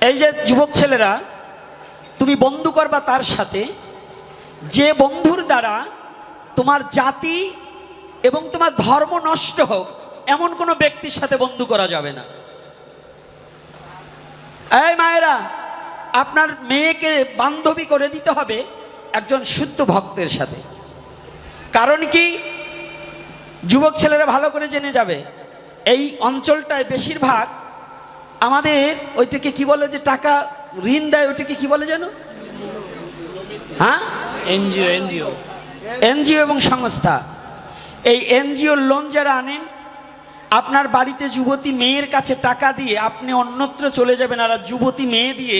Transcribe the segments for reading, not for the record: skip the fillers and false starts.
এই যে যুবক ছেলেরা, তুমি বন্ধু করবা তার সাথে যে বন্ধুর দ্বারা তোমার জাতি এবং তোমার ধর্ম নষ্ট হোক এমন কোনো ব্যক্তির সাথে বন্ধু করা যাবে না। এই মায়েরা, আপনার মেয়েকে বান্ধবী করে দিতে হবে একজন শুদ্ধ ভক্তের সাথে। কারণ কি, যুবক ছেলেরা ভালো করে জেনে যাবে, এই অঞ্চলটায় বেশিরভাগ আমাদের ওইটাকে কি বলে, যে টাকা ঋণ দেয় ওইটাকে কি বলে যেন, হ্যাঁ, এনজিও এবং সংস্থা। এই এনজিও লোন যারা আনেন, আপনার বাড়িতে যুবতী মেয়ের কাছে টাকা দিয়ে আপনি অন্যত্র চলে যাবেন, আর যুবতী মেয়ে দিয়ে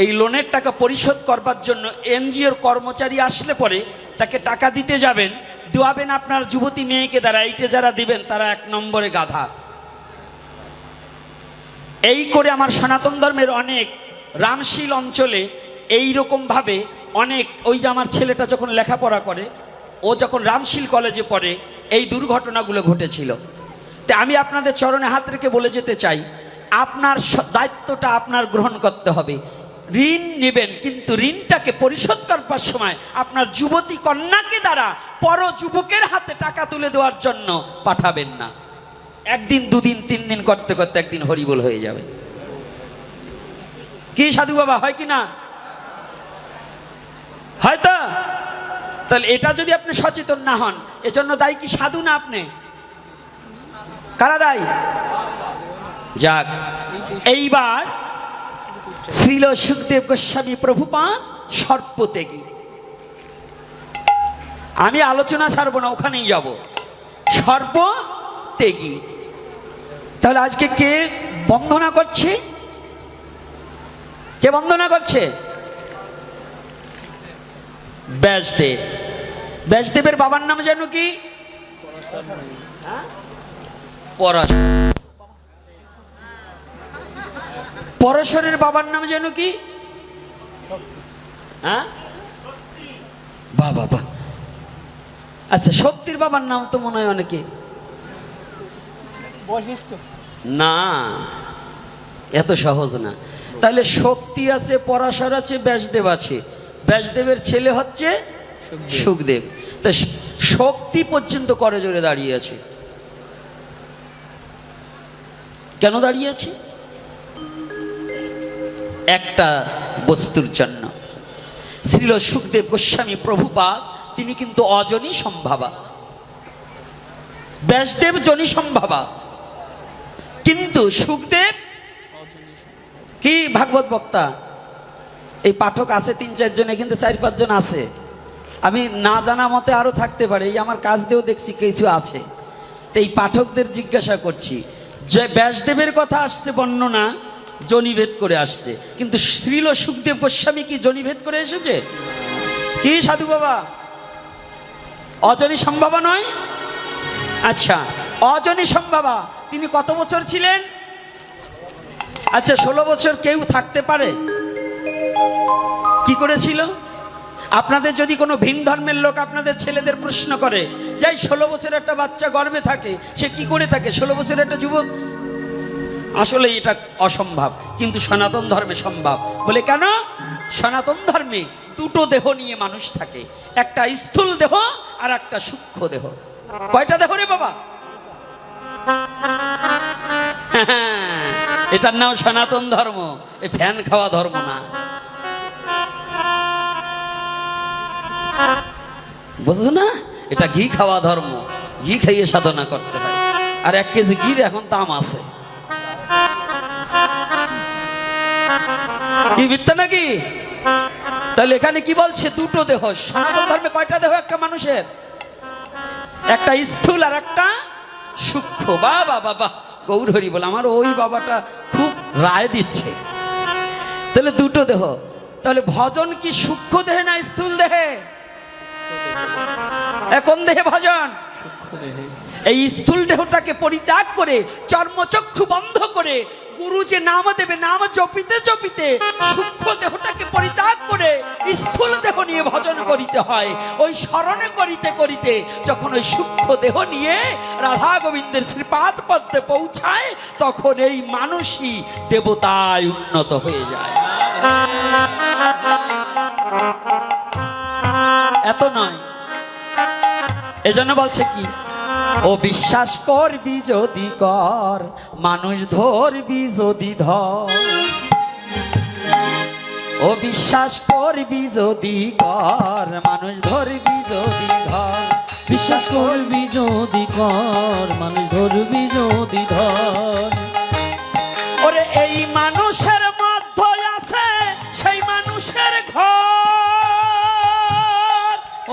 এই লোনের টাকা পরিশোধ করবার জন্য এনজিওর কর্মচারী আসলে পরে তাকে টাকা দিতে যাবেন, দোয়াবেন আপনার যুবতী মেয়েকে দ্বারা, এইটা যারা দিবেন তারা 1 নম্বরে গাধা। এই করে আমার সনাতন ধর্মের অনেক রামশীল অঞ্চলে এই রকম ভাবে অনেক, ওই যে আমার ছেলেটা যখন লেখাপড়া করে, ও যখন রামশীল কলেজে পড়ে, এই দুর্ঘটনাগুলো ঘটেছিল। তাই আমি আপনাদের চরণে হাত রেখে বলে যেতে চাই, আপনার দায়িত্বটা আপনার গ্রহণ করতে হবে। ঋণ নেবেন, কিন্তু ঋণটাকে পরিশোধ করবার সময় আপনার যুবতী কন্যাকে দ্বারা পর যুবকের হাতে টাকা তুলে দেওয়ার জন্য পাঠাবেন না। 1 দিন 2 দিন 3 দিন করতে করতে একদিন হরিবোল হয়ে যাবে। কি সাধু বাবা, হয় কি না? হয়তো। তাহলে এটা যদি আপনি সচেতন না হন, এজন্য দায়ী কি সাধু না আপনি? কারা দায়ী? যাক, এইবার শ্রীল সুখদেব গোস্বামী প্রভুপাদ সর্পত্যাগী। আমি আলোচনা ছাড়বো না, ওখানেই যাব। সর্পত্যাগী। তাহলে আজকে কে বন্দনা করছে? কে বন্দনা করছে? ব্যাসদেব। ব্যাসদেবের বাবার নাম জানো কি? পরাশর। পরশের বাবার নাম জানো কি? হ্যাঁ, বাবা। আচ্ছা, শক্তির বাবার নাম তো মনে হয় অনেকে না, এত সহজ না। তাহলে শক্তি আছে, পরাশর আছে, ব্যাসদেব আছে। ব্যাসদেবের ছেলে হচ্ছে সুখদেব। তা শক্তি পর্যন্ত করে জোরে দাঁড়িয়ে আছে। কেন দাঁড়িয়ে আছে? একটা বস্তুর জন্য। শ্রীল সুখদেব গোস্বামী প্রভুপাদ তিনি কিন্তু অজনী সম্ভাবা, ব্যাসদেব জনী সম্ভাবা, কিন্তু সুখদেব কি ভাগবত বক্তা। এই পাঠক আছে 3-4 জন, কিন্তু 4-5 জন আছে, আমি না জানা মতে আরো থাকতে পারে, এই আমার কাজ দিয়েও দেখছি কিছু আছে। তো এই পাঠকদের জিজ্ঞাসা করছি, যে ব্যাসদেবের কথা আসছে বর্ণনা জনিভেদ করে আসছে, কিন্তু শ্রীল সুখদেব গোস্বামী কি জনিভেদ করে এসেছে? কি সাধু বাবা, অজনী সম্ভাবা নয়? আচ্ছা, অজনী সম্ভাবা তিনি কত বছর ছিলেন? আচ্ছা, 16 বছর কেউ থাকতে পারে? কি করেছিল? আপনাদের যদি কোনো ভিন ধর্মের লোক আপনাদের ছেলেদের প্রশ্ন করে, যাই 16 বছরের একটা বাচ্চা গর্ভে থাকে, সে কি করে থাকে? 16 বছরের একটা যুবক, আসলে এটা অসম্ভব, কিন্তু সনাতন ধর্মে সম্ভব। বলে কেন? সনাতন ধর্মে 2টো দেহ নিয়ে মানুষ থাকে, একটা স্থূল দেহ আর একটা সূক্ষ্ম দেহ। কয়টা দেহ রে বাবা? এটার নাম সনাতন ধর্ম, এই ফ্যান খাওয়া ধর্ম না, বুঝলো না? এটা ঘি খাওয়া ধর্ম, ঘি খাইয়ে সাধনা করতে হয়। আর 1 কেজি ঘির এখন দাম আছে, কি মিথ্যা নাকি? তাহলে এখানে কি বলছে? 2টো দেহ। সনাতন ধর্মে কয়টা দেহ একটা মানুষের? একটা স্থূল আর একটা সূক্ষ্ম। বাবা বাবা, গৌর হরি বল, আমার ওই বাবাটা খুব রায় দিচ্ছে। তাহলে 2টো দেহ। তাহলে ভজন কি সূক্ষ্ম দেহে না স্থূল দেহে? কোন দেহে ভজন? এই স্থূল দেহটাকে পরিত্যাগ করে, চর্মচক্ষু বন্ধ করে, গুরু যে নাম দেবে, নাম জপিতে জপিতে সূক্ষ্ম দেহটাকে পরিত্যাগ করে করে স্থূল দেহ নিয়ে ভজন করিতে হয়। ওই স্মরণে করিতে করিতে যখন ওই সূক্ষ্ম দেহ নিয়ে রাধা গোবিন্দের শ্রীপাদ পদ্মে পৌঁছায়, তখন এই মানুষই দেবতায় উন্নত হয়ে যায়। এত নয়, এজন্য বলছে কি, ও বিশ্বাস করবি যদি কর, মানুষ ধরবি যদি ধর। ও বিশ্বাস করবি যদি কর, মানুষ ধরবি যদি ধর। বিশ্বাস করবি যদি কর, মানুষ ধরবি যদি ধর। ওরে এই মানুষের মধ্যে আছে সেই মানুষের ঘর।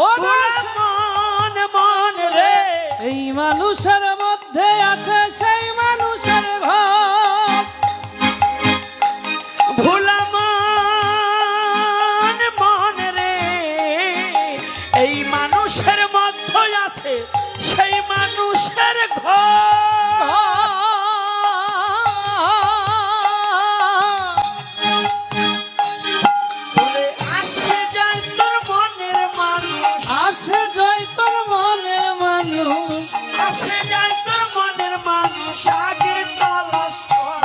ও মন মন রে, এই মানুষের মধ্যে আছে সেই মানুষের ঘর। ভোলা মন মন রে, এই মানুষের মধ্যে আছে সেই মানুষের ঘর। বলে আসে যায় তোর মনের মানুষ, আসে যায় তোর মনের মানুষ, আসে যায় তোর মনের মানুষ। আগে তলাশ কর,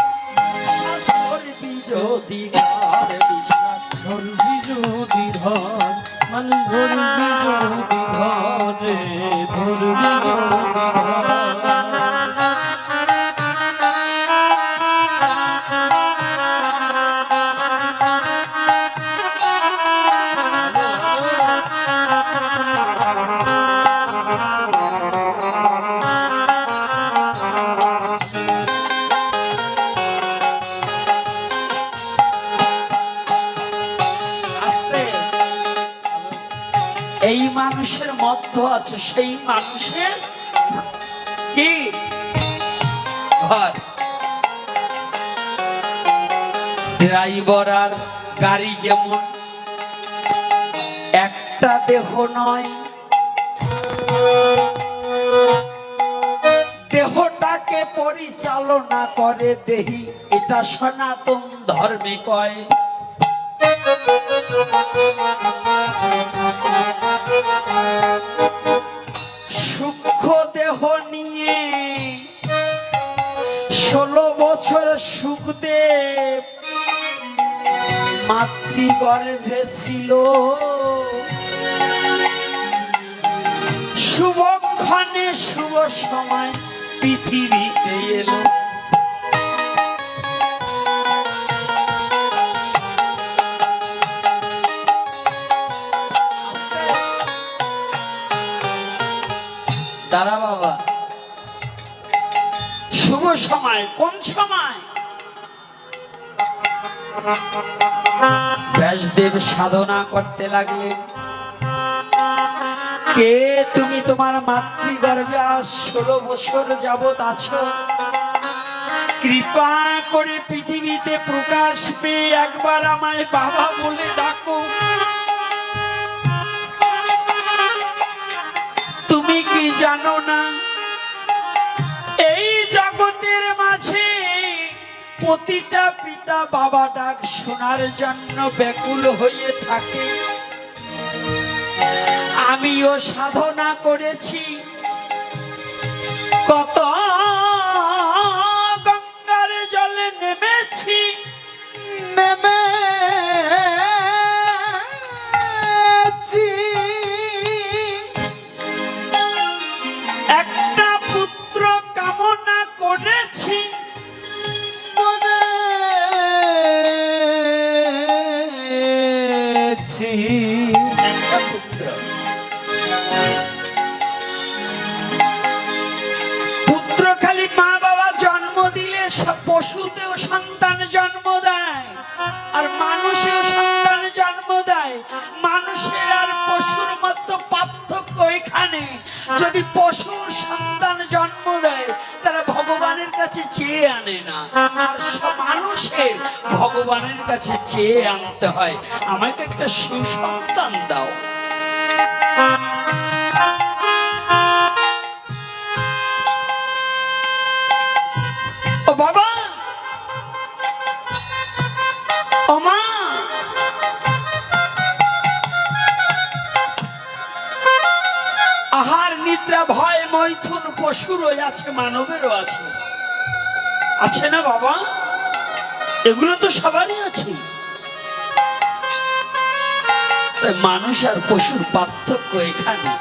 বিশ্বাস করবি যদি কর, বিশ্বাস ধরবি যদি ধর, মানুষ ধরবি যদি ধর রে, ধরবি যদি ধর। আস্তে। এই মানুষের মধ্য আছে সেই মানুষের কি ঘর। ড্রাইভার আর গাড়ি যেমন একটা দেহ নয়, দেহটাকে পরিচালনা করে দেহি, এটা সনাতন ধর্মে কয়। সূক্ষ্ম দেহ নিয়ে 16 বছর সুখদেব মাতৃগর্ভে ছিল। শুভক্ষণে শুভ সময় পৃথিবীতে এলো। দাঁড়া বাবা, শুভ সময় কোন সময়? ব্যাসদেব সাধনা করতে লাগলেন। কে তুমি? তোমার মাতৃগর্ভে আজ 16 বছর যাবত আছো, কৃপা করে পৃথিবীতে প্রকাশ পেয়ে একবার আমায় বাবা বলে ডাকো। তুমি কি জানো না এই জগতের মাঝে প্রতিটা পিতা বাবা ডাক শোনার জন্য ব্যাকুল হয়ে থাকে। আমিও সাধনা করেছি, কত গঙ্গার জলে নেমেছি, নেমেছি একটা পুত্র কামনা করেছি, করেছি। একটা পুত্র। পুত্র খালি মা বাবা জন্ম দিলে পশুতেও সন্তান জন্ম দেয়, আর মানুষেও সন্তান জন্ম দেয়। মানুষের আর পশুর মধ্যে পার্থক্য এখানে, যদি পশুর সন্তান জন্ম দেয় তারা ভগবানের কাছে চেয়ে আনে না, আর মানুষের ভগবানের কাছে চেয়ে আনতে হয়, আমাকে একটা সুসন্তান দাও। ও বাবা, ও মা, পশুরও আছে, মানবেরও আছে, আছে না বাবা? এগুলো তো সবারই আছে। তাই মানুষ আর পশুর পার্থক্য এখানে।